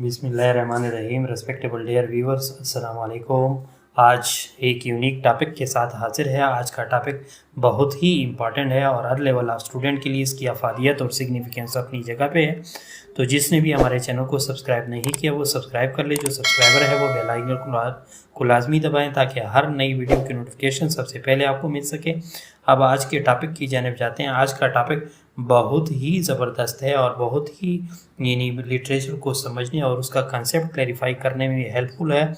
बिस्मिल्लाहिर्रहमानिर्रहीम। Respectable dear viewers, अस्सलाम वालेकुम। आज एक यूनिक टॉपिक के साथ हाजिर है। आज का टॉपिक बहुत ही इम्पॉर्टेंट है और हर लेवल ऑफ स्टूडेंट के लिए इसकी अफादियत और सिग्निफिकेंस अपनी जगह पे है। तो जिसने भी हमारे चैनल को सब्सक्राइब नहीं किया वो सब्सक्राइब कर ले। जो सब्सक्राइबर है वो बेल आइकन को लाजमी दबाएं ताकि हर नई वीडियो की नोटिफिकेशन सबसे पहले आपको मिल सके। अब आज के टॉपिक की जानिब जाते हैं। आज का टॉपिक बहुत ही ज़बरदस्त है और बहुत ही यानी लिटरेचर को समझने और उसका कंसेप्ट क्लैरिफाई करने में हेल्पफुल है।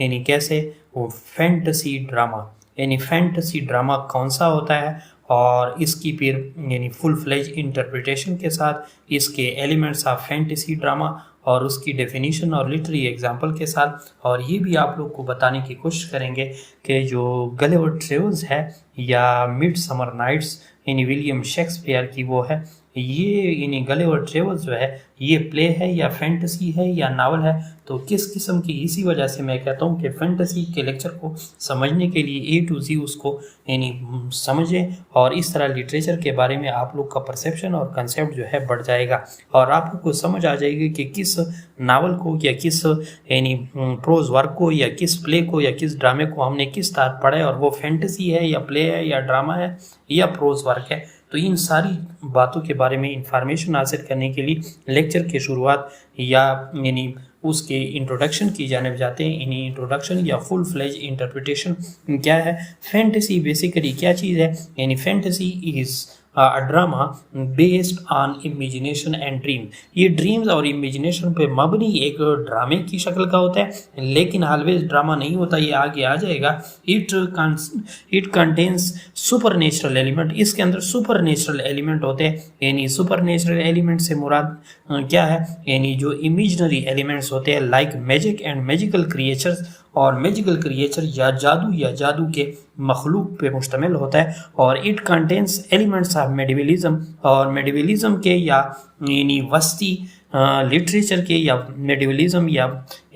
यानी कैसे वो फैंटेसी ड्रामा, यानी फैंटेसी ड्रामा कौन सा होता है और इसकी फिर यानी फुल फ्लेज इंटरप्रिटेशन के साथ इसके एलिमेंट्स ऑफ फैंटेसी ड्रामा और उसकी डेफिनेशन और लिटरेरी एग्जांपल के साथ, और ये भी आप लोग को बताने की कोशिश करेंगे कि जो गलिवर ट्रेवल्स है या मिड समर नाइट्स यानी विलियम शेक्सपियर की वो है, ये यानी गलिवर ट्रेवल्स जो है ये प्ले है या फैंटेसी है या नावल है। तो किस किस्म की, इसी वजह से मैं कहता हूँ कि फैंटेसी के लेक्चर को समझने के लिए A to Z उसको यानी समझें और इस तरह लिटरेचर के बारे में आप लोग का परसेप्शन और कंसेप्ट जो है बढ़ जाएगा और आप लोग को समझ आ जाएगी कि किस नावल को या किस यानी प्रोज वर्क को या किस प्ले को या किस ड्रामे को हमने किस तरह पढ़ा है और वो फैंटेसी है या प्ले है या ड्रामा है या प्रोज वर्क है। तो इन सारी बातों के बारे में इंफॉर्मेशन हासिल करने के लिए लेक्चर की शुरुआत या यानी उसके इंट्रोडक्शन की जानिब जाते हैं। इन्हीं इंट्रोडक्शन या फुल फ्लेज इंटरप्रिटेशन क्या है, फैंटेसी बेसिकली क्या चीज़ है। यानी fantasy is drama based on imagination and dream. ये ड्रीम्स और इमेजिनेशन पे मबनी एक ड्रामे की शक्ल का होता है, लेकिन ऑलवेज ड्रामा नहीं होता, ये आगे आ जाएगा। It contains super natural element, इसके अंदर सुपर नेचुरल एलिमेंट होते हैं। यानी सुपर नेचुरल एलिमेंट से मुराद क्या है, यानी जो इमेजिनरी एलिमेंट्स होते हैं like magic and magical creatures, और मैजिकल क्रिएचर या जादू के मखलूक पे मुश्तमिल होता है। और इट कंटेन्स एलिमेंट्स ऑफ मेडिवलिज्म, और मेडिवलिज्म के या यानी वस्ती लिटरेचर के या मेडिवलिज्म या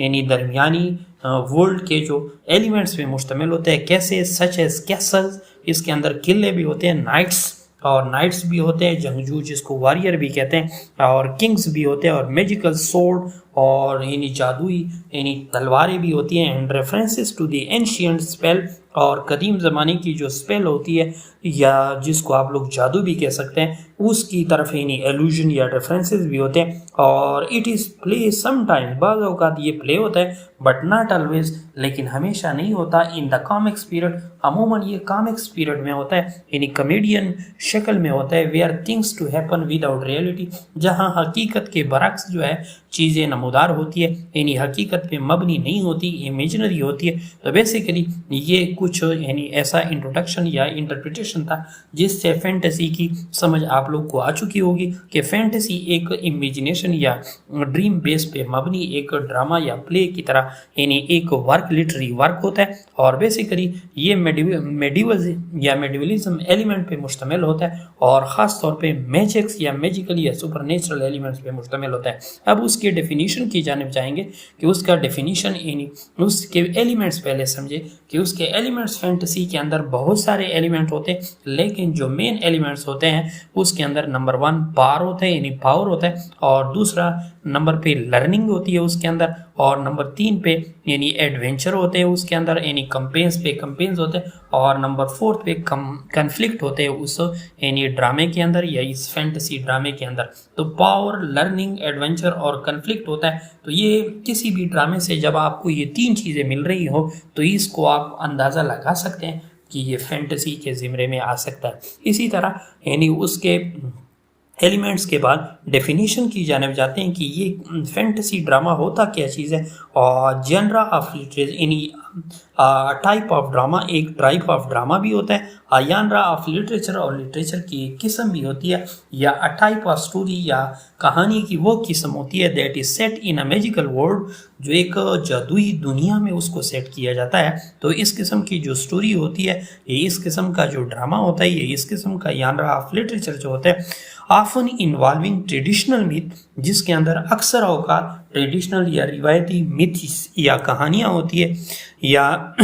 यानी दरमियानी वर्ल्ड के जो एलिमेंट्स पे मुश्तमिल होते हैं। कैसे, सच एज कैसल्स, इसके अंदर किले भी होते हैं, नाइट्स भी होते हैं, जंगजू जिसको वॉरियर भी कहते हैं, और किंग्स भी होते हैं, और मैजिकल सोर्ड और यानी जादुई यानी तलवारें भी होती हैं। And references to the ancient spell, और कदीम ज़माने की जो स्पेल होती है या जिसको आप लोग जादू भी कह सकते हैं, उसकी तरफ यानी एलूजन या रेफरेंसेस भी होते हैं। और इट इज़ प्ले समटाइम्स, बाज़ औक़ात ये प्ले होता है बट नॉट ऑलवेज, लेकिन हमेशा नहीं होता। इन द कॉमिक्स पीरियड, अमूमन ये कॉमिक्स पीरियड में होता है, यानी कमेडियन शक्ल में होता है। Where things to happen without reality, जहाँ हकीकत के बरक्स जो है चीज़ें नमूदार होती है, यानी हकीकत पे मबनी नहीं होती, इमेजिनरी होती है। तो बेसिकली ये कुछ यानी ऐसा इंट्रोडक्शन या इंटरप्रिटेशन था जिससे फैंटेसी की समझ आप लोग को आ चुकी होगी कि फैंटेसी एक इमेजिनेशन या ड्रीम बेस पे मबनी एक ड्रामा या प्ले की तरह यानी एक वर्क, लिटरेरी वर्क होता है। और बेसिकली ये मेडिवलिज्म एलिमेंट पे मुश्तमिल होता है और ख़ास तौर पे मैजिक्स या मैजिकल या सुपर नेचुरल एलिमेंट्स पे मुश्तमिल होता है। अब उसके डेफिनेशन की जानिब जाएंगे कि उसका डेफिनेशन यानी उसके एलिमेंट्स पहले समझे कि उसके एलिमेंट्स फैंटेसी के अंदर बहुत सारे एलिमेंट होते हैं, लेकिन जो मेन एलिमेंट्स होते हैं उसके अंदर नंबर 1 पावर होता है, यानी पावर होता है, और दूसरा नंबर पे लर्निंग होती है उसके अंदर, और नंबर 3 पे यानी एडवेंचर होते हैं उसके अंदर, यानी कंपेन्स होते हैं, और नंबर 4 पे कन्फ्लिक्ट होते हैं उस यानी ड्रामे के अंदर या इस फैंटेसी ड्रामे के अंदर। तो पावर, लर्निंग, एडवेंचर और कन्फ्लिक्ट होता है। तो ये किसी भी ड्रामे से जब आपको ये 3 चीज़ें मिल रही हो तो इसको आप अंदाज़ा लगा सकते हैं कि ये फैंटेसी के ज़िम्रे में आ सकता है। इसी तरह यानी उसके एलिमेंट्स के बाद डेफिनेशन की जानिब जाते हैं कि ये फैंटेसी ड्रामा होता क्या चीज़ है। और जनरा ऑफ लिटरेचर यानी टाइप ऑफ ड्रामा, एक टाइप ऑफ ड्रामा भी होता है, जनरा ऑफ लिटरेचर, और लिटरेचर की एक किस्म भी होती है, या अ टाइप ऑफ स्टोरी या कहानी की वो किस्म होती है that is set in a magical world, जो एक जादुई दुनिया में उसको सेट किया जाता है। तो इस किस्म की जो स्टोरी होती है, ये इस किस्म का जो ड्रामा होता है, ये इस किस्म का जनरा ऑफ लिटरेचर जो होता है। ऑफन इन्वॉल्विंग ट्रेडिशनल मिथ, जिसके अंदर अक्सर औकात ट्रेडिशनल या रिवायती मिथ्स या कहानियाँ होती है, या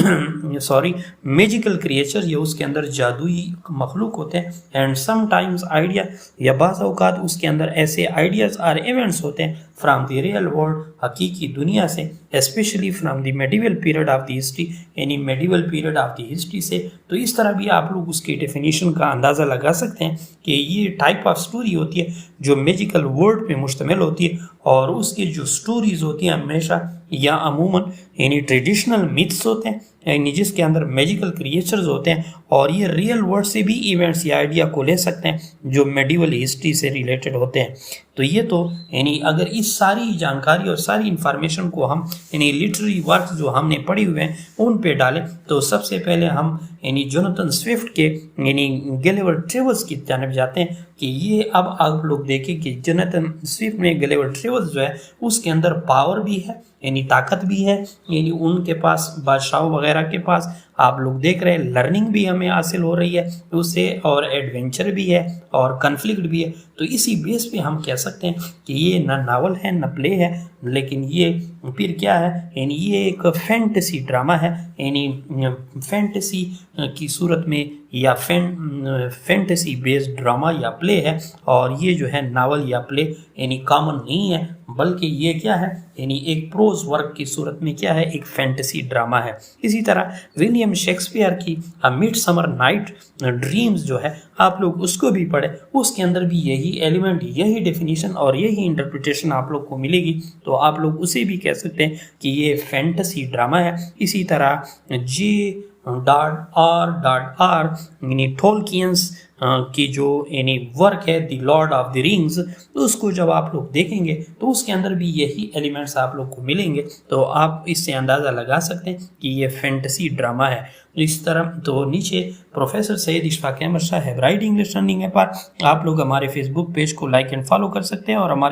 मैजिकल क्रिएचर, या उसके अंदर जादुई मखलूक होते हैं, एंड समटाइम्स आइडिया, या बाज़ औक़ात उसके अंदर ऐसे आइडियाज़ और इवेंट्स होते हैं फ्राम द रियल वर्ल्ड, हकीकी दुनिया से, specially from the medieval period of the history, यानी medieval period of the history से। तो इस तरह भी आप लोग उसकी डेफिनेशन का अंदाज़ा लगा सकते हैं कि ये टाइप ऑफ स्टोरी होती है जो मैजिकल वर्ल्ड पे मुश्तमिल होती है, और उसकी जो स्टोरीज़ होती हैं हमेशा या अमूमन यानी ट्रेडिशनल मिथ्स होते हैं, यानी जिसके अंदर मैजिकल क्रिएचर्स होते हैं, और ये रियल वर्ल्ड से भी इवेंट्स या आइडिया को ले सकते हैं जो मेडिवल हिस्ट्री से रिलेटेड होते हैं। तो ये तो यानी अगर इस सारी जानकारी और सारी इंफॉर्मेशन को हम यानी लिटरेरी वर्क जो हमने पढ़े हुए हैं उन पे डालें, तो सबसे पहले हम यानी जोनाथन स्विफ्ट के यानी गलिवर ट्रेवल्स की जानब जाते हैं कि ये अब आप लोग देखें कि जोनाथन स्विफ्ट में गलिवर ट्रेवल्स जो है उसके अंदर पावर भी है, यानी ताकत भी है, यानी उनके पास बादशाह वगैरह के पास आप लोग देख रहे हैं लर्निंग भी हमें हासिल हो रही है उससे, और एडवेंचर भी है और कन्फ्लिक्ट भी है। तो इसी बेस पे हम कह सकते हैं कि ये ना नावल है ना प्ले है, लेकिन ये फिर क्या है, यानी ये एक फैंटेसी ड्रामा है, यानी फैंटेसी की सूरत में या फैंटेसी बेस्ड ड्रामा या प्ले है, और ये जो है नावल या प्ले यानी कॉमन नहीं है, बल्कि ये क्या है यानी एक प्रोज वर्क की सूरत में क्या है, एक फैंटेसी ड्रामा है। इसी तरह विलियम शेक्सपियर की अ मिडसमर नाइट ड्रीम्स जो है आप लोग उसको भी पढ़े, उसके अंदर भी यही एलिमेंट, यही डेफिनेशन और यही इंटरप्रिटेशन आप लोग को मिलेगी, तो आप लोग उसे भी कह सकते हैं कि ये फैंटेसी ड्रामा है। इसी तरह J.R.R. यानी टोल्कियंस की जो यानी वर्क है the Lord of the rings, तो उसको जब आप लोग देखेंगे तो उसके अंदर भी यही एलिमेंट्स आप लोग को मिलेंगे, तो आप इससे अंदाज़ा लगा सकते हैं कि ये फैंटेसी ड्रामा है। इस तरह तो नीचे प्रोफेसर सैयद इशफाक अहमद शाह है ब्राइट इंग्लिश लर्निंग ऐप पर आप लोग हमारे फेसबुक पेज को लाइक एंड फॉलो कर सकते हैं, और हमारे